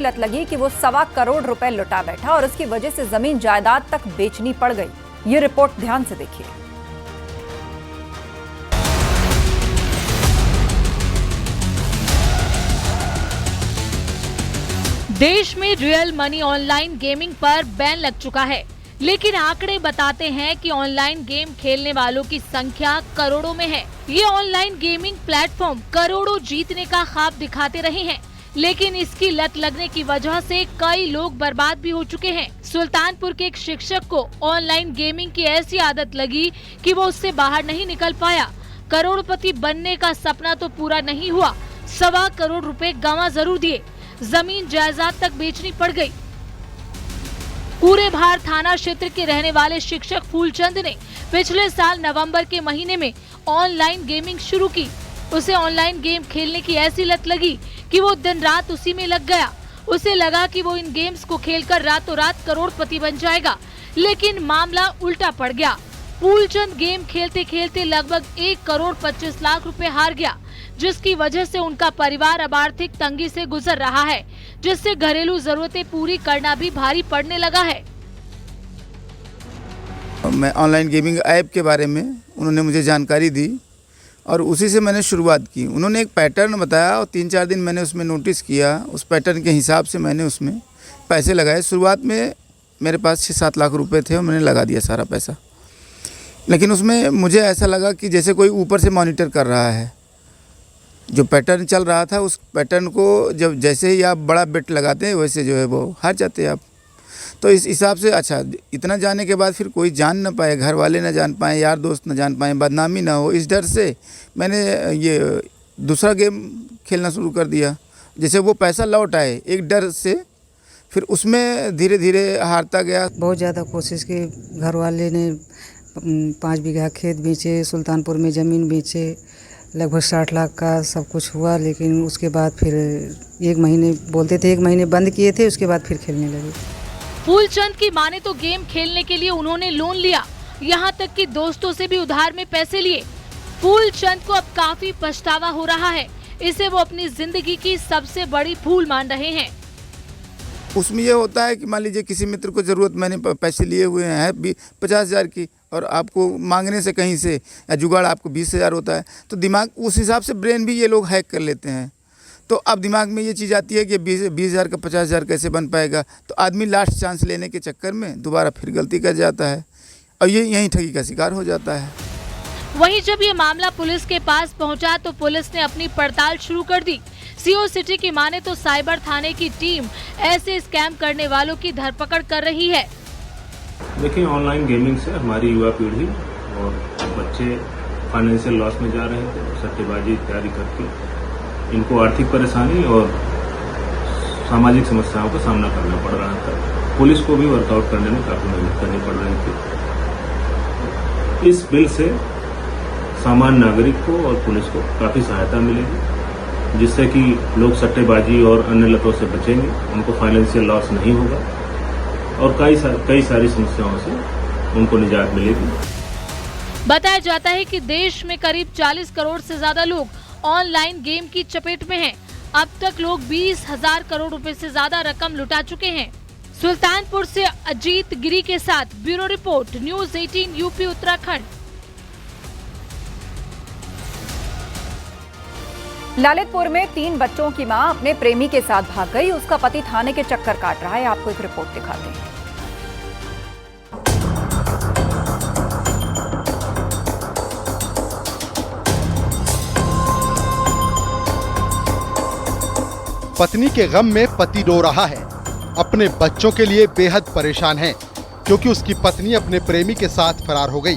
लत लगी कि वो 1.25 करोड़ रुपए लुटा बैठा और उसकी वजह से जमीन जायदाद तक बेचनी पड़ गई। ये रिपोर्ट ध्यान से देखिए। देश में रियल मनी ऑनलाइन गेमिंग पर बैन लग चुका है, लेकिन आंकड़े बताते हैं कि ऑनलाइन गेम खेलने वालों की संख्या करोड़ों में है। ये ऑनलाइन गेमिंग प्लेटफॉर्म करोड़ों जीतने का ख्वाब दिखाते रहे हैं, लेकिन इसकी लत लगने की वजह से कई लोग बर्बाद भी हो चुके हैं। सुल्तानपुर के एक शिक्षक को ऑनलाइन गेमिंग की ऐसी आदत लगी कि वो उससे बाहर नहीं निकल पाया। करोड़पति बनने का सपना तो पूरा नहीं हुआ, 1.25 करोड़ रुपए गंवा जरूर दिए, जमीन जायदाद तक बेचनी पड़ गई। पूरे भार थाना क्षेत्र के रहने वाले शिक्षक फूलचंद ने पिछले साल नवंबर के महीने में ऑनलाइन गेमिंग शुरू की। उसे ऑनलाइन गेम खेलने की ऐसी लत लगी कि वो दिन रात उसी में लग गया। उसे लगा कि वो इन गेम्स को खेलकर रातों रात करोड़पति बन जाएगा, लेकिन मामला उल्टा पड़ गया। फूलचंद गेम खेलते खेलते लगभग 1 करोड़ 25 लाख रुपए हार गया, जिसकी वजह से उनका परिवार अब आर्थिक तंगी से गुजर रहा है, जिससे घरेलू जरूरतें पूरी करना भी भारी पड़ने लगा है। मैं ऑनलाइन गेमिंग ऐप के बारे में उन्होंने मुझे जानकारी दी और उसी से मैंने शुरुआत की। उन्होंने एक पैटर्न बताया और 3-4 दिन मैंने उसमें नोटिस किया। उस पैटर्न के हिसाब से मैंने उसमें पैसे लगाए। शुरुआत में मेरे पास 6-7 लाख रुपए थे और मैंने लगा दिया सारा पैसा। लेकिन उसमें मुझे ऐसा लगा कि जैसे कोई ऊपर से मॉनिटर कर रहा है। जो पैटर्न चल रहा था उस पैटर्न को जब जैसे ही आप बड़ा बेट लगाते हैं वैसे जो है वो हार जाते हैं आप। तो इस हिसाब से अच्छा इतना जाने के बाद फिर कोई जान ना पाए, घर वाले ना जान पाएँ, यार दोस्त ना जान पाएँ, बदनामी ना हो, इस डर से मैंने ये दूसरा गेम खेलना शुरू कर दिया। जैसे वो पैसा लौट आए एक डर से, फिर उसमें धीरे धीरे हारता गया। बहुत ज़्यादा कोशिश की, घर वाले ने 5 बीघा खेत बेचे, सुल्तानपुर में ज़मीन बेचे, लगभग 60 लाख का सब कुछ हुआ। लेकिन उसके बाद फिर 1 महीने बोलते थे, 1 महीने बंद किए थे, उसके बाद फिर खेलने लगे। फूलचंद की माने तो गेम खेलने के लिए उन्होंने लोन लिया, यहाँ तक कि दोस्तों से भी उधार में पैसे लिए। फूलचंद को अब काफी पछतावा हो रहा है। इसे वो अपनी जिंदगी की सबसे बड़ी भूल मान रहे हैं। उसमें ये होता है कि मान लीजिए किसी मित्र को ज़रूरत, मैंने पैसे लिए हुए हैं 50,000 की और आपको मांगने से कहीं से या जुगाड़ आपको 20,000 होता है, तो दिमाग उस हिसाब से ब्रेन भी ये लोग हैक कर लेते हैं। तो अब दिमाग में ये चीज़ आती है कि 20,000 का 50,000 कैसे बन पाएगा। तो आदमी लास्ट चांस लेने के चक्कर में दोबारा फिर गलती कर जाता है और ये यहीं ठगी का शिकार हो जाता है। वहीं जब ये मामला पुलिस के पास पहुंचा तो पुलिस ने अपनी पड़ताल शुरू कर दी। सीओ सिटी की माने तो साइबर थाने की टीम ऐसे स्कैम करने वालों की धरपकड़ कर रही है। देखिए, ऑनलाइन गेमिंग से हमारी युवा पीढ़ी और बच्चे फाइनेंशियल लॉस में जा रहे थे। सट्टेबाजी इत्यादि करके इनको आर्थिक परेशानी और सामाजिक समस्याओं का सामना करना पड़ रहा था। पुलिस को भी वर्कआउट करने में काफी मेहनत करनी पड़ रही थी। इस बिल से सामान्य नागरिक को और पुलिस को काफी सहायता मिलेगी, जिससे कि लोग सट्टेबाजी और अन्य लतों से बचेंगे, उनको फाइनेंशियल लॉस नहीं होगा और कई सारी समस्याओं से उनको निजात मिलेगी। बताया जाता है कि देश में करीब 40 करोड़ से ज्यादा लोग ऑनलाइन गेम की चपेट में हैं। अब तक लोग 20,000 करोड़ रुपए से ज्यादा रकम लुटा चुके हैं। सुल्तानपुर से अजीत गिरी के साथ bureau report, news 18 UP Uttarakhand. Lalitpur में 3 बच्चों की मां अपने प्रेमी के साथ भाग गई। उसका पति थाने के चक्कर काट रहा है। आपको एक रिपोर्ट दिखाते हैं। पत्नी के गम में पति रो रहा है। अपने बच्चों के लिए बेहद परेशान है, क्योंकि उसकी पत्नी अपने प्रेमी के साथ फरार हो गई।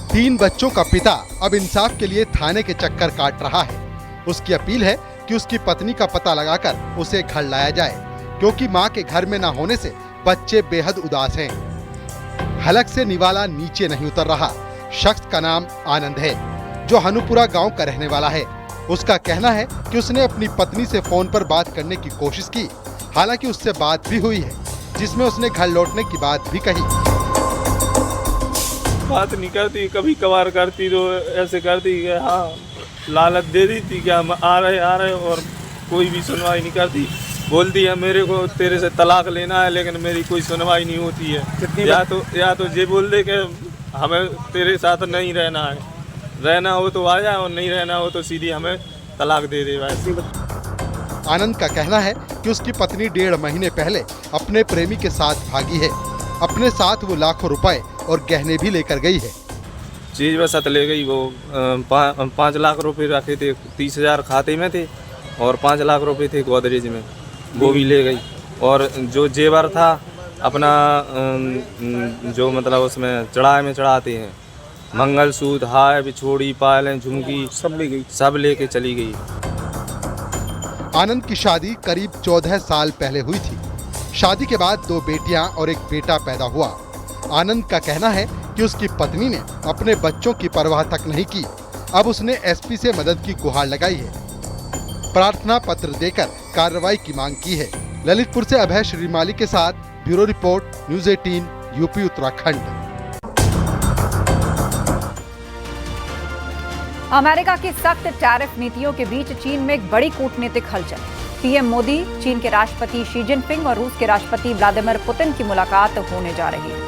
3 बच्चों का पिता अब इंसाफ के लिए थाने के चक्कर काट रहा है। उसकी अपील है कि उसकी पत्नी का पता लगाकर उसे घर लाया जाए, क्योंकि मां के घर में न होने से बच्चे बेहद उदास हैं। हलक से निवाला नीचे नहीं उतर रहा। शख्स का नाम आनंद है, जो हनुपुरा गांव का रहने वाला है। उसका कहना है कि उसने अपनी पत्नी से फोन पर बात करने की कोशिश की, हालांकि उससे बात भी हुई है, जिसमें उसने घर लौटने की बात भी कही। बात नहीं करती, कभी कभार करती तो ऐसे करती कि हाँ लालच दे दी थी कि हम आ रहे और कोई भी सुनवाई नहीं करती। बोल दिया मेरे को तेरे से तलाक लेना है, लेकिन मेरी कोई सुनवाई नहीं होती है। या तो ये बोल दे कि हमें तेरे साथ नहीं रहना है, रहना हो तो आ जाए और नहीं रहना हो तो सीधी हमें तलाक दे दे। वैसे आनंद का कहना है कि उसकी पत्नी 1.5 महीने पहले अपने प्रेमी के साथ भागी है। अपने साथ वो लाखों रुपए और गहने भी लेकर गई है। चीज वसत ले गई। वो 5 लाख रुपए रखे थे, 30,000 खाते में थे और 5 लाख रुपए थे गोदरेज में, वो भी ले गई। और जो जेवर था अपना जो मतलब उसमें चढ़ाए में चढ़ाते हैं, मंगलसूत्र, हार, बिछोड़ी, पायलें, झुमकी, सब ले गई, सब लेके चली गई। आनंद की शादी करीब 14 साल पहले हुई थी। शादी के बाद 2 बेटियां और एक बेटा पैदा हुआ। आनंद का कहना है कि उसकी पत्नी ने अपने बच्चों की परवाह तक नहीं की। अब उसने एसपी से मदद की गुहार लगाई है। प्रार्थना पत्र देकर कार्रवाई की मांग की है। ललितपुर से अभय श्रीमाली के साथ bureau report, news 18, UP Uttarakhand. America की सख्त टैरिफ नीतियों के बीच चीन में एक बड़ी कूटनीतिक हलचल। पीएम मोदी, चीन के राष्ट्रपति शी जिनपिंग और रूस के राष्ट्रपति व्लादिमीर पुतिन की मुलाकात होने जा रही है।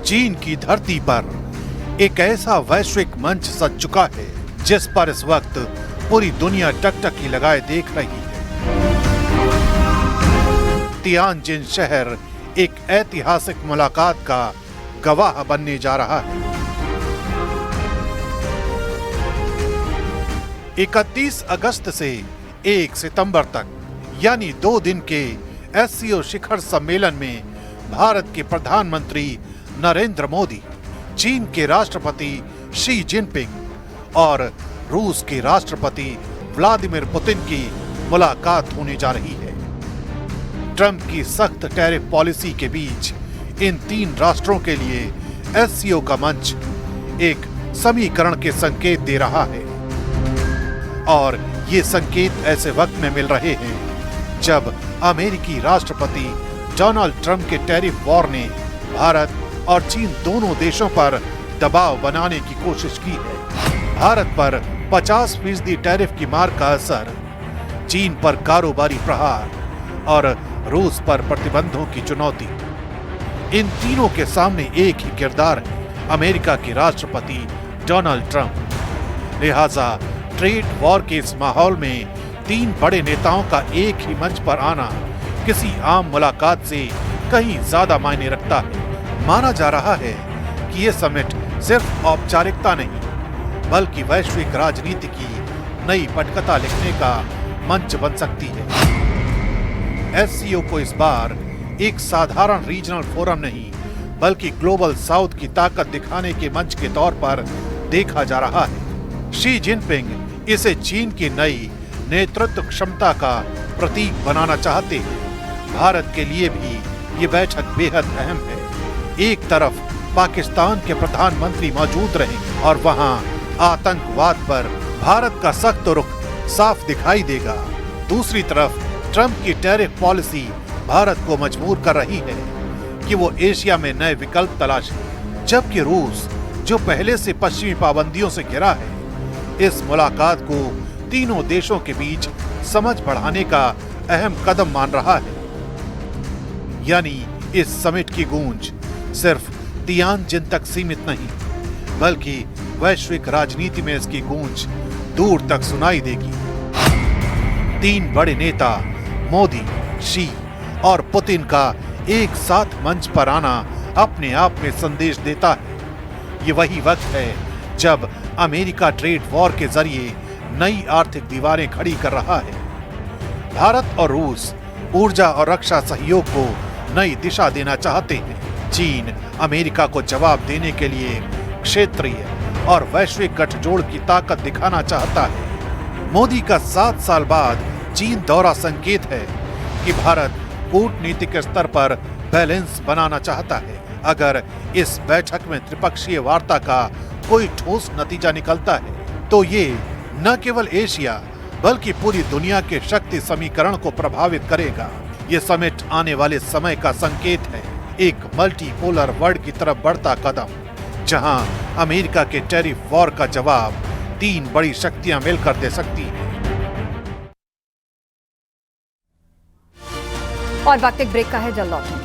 चीन की धरती पर एक ऐसा वैश्विक मंच सज चुका है जिस पर इस वक्त पूरी दुनिया टकटकी लगाए देख रही है। तियानजिन शहर एक ऐतिहासिक मुलाकात का गवाह बनने जा रहा है। 31 अगस्त से 1 सितंबर तक यानी 2 दिन के एससीओ शिखर सम्मेलन में भारत के प्रधानमंत्री नरेंद्र मोदी, चीन के राष्ट्रपति शी जिनपिंग और रूस के राष्ट्रपति व्लादिमीर पुतिन की मुलाकात होने जा रही है। ट्रंप की सख्त टैरिफ पॉलिसी के बीच इन 3 राष्ट्रों के लिए एससीओ का मंच एक समीकरण के संकेत दे रहा है। और ये संकेत ऐसे वक्त में मिल रहे हैं जब अमेरिकी राष्ट्रपति डोनाल्ड ट्रंप के टैरिफ वॉर ने भारत और चीन दोनों देशों पर दबाव बनाने की कोशिश की है। भारत पर 50% टैरिफ की मार का असर, चीन पर कारोबारी प्रहार और रूस पर प्रतिबंधों की चुनौती, इन तीनों के सामने एक ही किरदार है, अमेरिका के राष्ट्रपति डोनाल्ड ट्रंप। लिहाजा ट्रेड वॉर के इस माहौल में 3 बड़े नेताओं का एक ही मंच पर आना किसी आम मुलाकात से कहीं ज्यादा मायने रखता है। माना जा रहा है कि ये समिट सिर्फ औपचारिकता नहीं बल्कि वैश्विक राजनीति की नई पटकथा लिखने का मंच बन सकती है। एससीओ को इस बार एक साधारण रीजनल फोरम नहीं बल्कि ग्लोबल साउथ की ताकत दिखाने के मंच के तौर पर देखा जा रहा है। शी जिनपिंग इसे चीन की नई नेतृत्व क्षमता का प्रतीक बनाना चाहते हैं। भारत के लिए भी ये बैठक बेहद अहम है। एक तरफ पाकिस्तान के प्रधानमंत्री मौजूद रहेंगे और वहां आतंकवाद पर भारत का सख्त रुख साफ दिखाई देगा। दूसरी तरफ ट्रंप की टैरिफ पॉलिसी भारत को मजबूर कर रही है कि वो एशिया में नए विकल्प तलाशे, जबकि रूस जो पहले से पश्चिमी पाबंदियों से घिरा है, इस मुलाकात को तीनों देशों के बीच समझ बढ़ाने का अहम कदम मान रहा है। यानी इस समिट की गूंज सिर्फ तियानजिन तक सीमित नहीं बल्कि वैश्विक राजनीति में इसकी गूंज दूर तक सुनाई देगी। 3 बड़े नेता मोदी, शी और पुतिन का एक साथ मंच पर आना अपने आप में संदेश देता है। ये वही वक्त है जब अमेरिका ट्रेड वॉर के जरिए नई आर्थिक दीवारें खड़ी कर रहा है। भारत और रूस ऊर्जा और रक्षा सहयोग को नई दिशा देना चाहते हैं। चीन अमेरिका को जवाब देने के लिए क्षेत्रीय और वैश्विक गठजोड़ की ताकत दिखाना चाहता है। मोदी का 7 साल बाद चीन दौरा संकेत है कि भारत कूटनीतिक स्तर पर बैलेंस बनाना चाहता है। अगर इस बैठक में त्रिपक्षीय वार्ता का कोई ठोस नतीजा निकलता है तो ये न केवल एशिया बल्कि पूरी दुनिया के शक्ति समीकरण को प्रभावित करेगा। ये समिट आने वाले समय का संकेत है, एक मल्टीपोलर वर्ल्ड की तरफ बढ़ता कदम, जहां अमेरिका के टैरिफ वॉर का जवाब 3 बड़ी शक्तियां मिलकर दे सकती हैं। और वक्त एक ब्रेक का है, जल्द लौटेंगे।